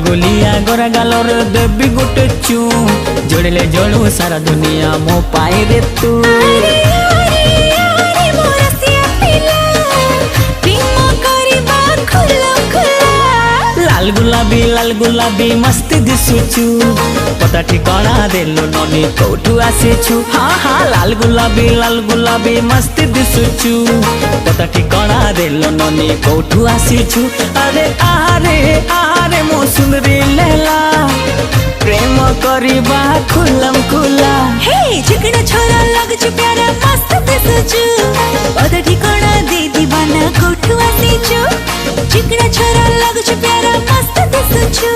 गुलगुलिया गोरा गालोर देवी गुटे चू जोड़ले जोड़ू सारा दुनिया मो पाए रे तू। लाल गुलाबी मस्त दिसुचु पता ठिकाना देलो ननी कोठू आसीछु। हाँ हाँ लाल गुलाबी मस्त दिसुचु पता ठिकाना देलो ननी कोठू आसीछु। अरे आरे आरे मो सुंदरी लैला प्रेम करिबा खुलम खुला। हे चिकना छोरा लगछु प्यारा मस्त दिसुचु पता ठिकाना दे दीवाना कोठू आसीछु। चिकना छोरा लगछु प्यारा मस्त दिसुचु।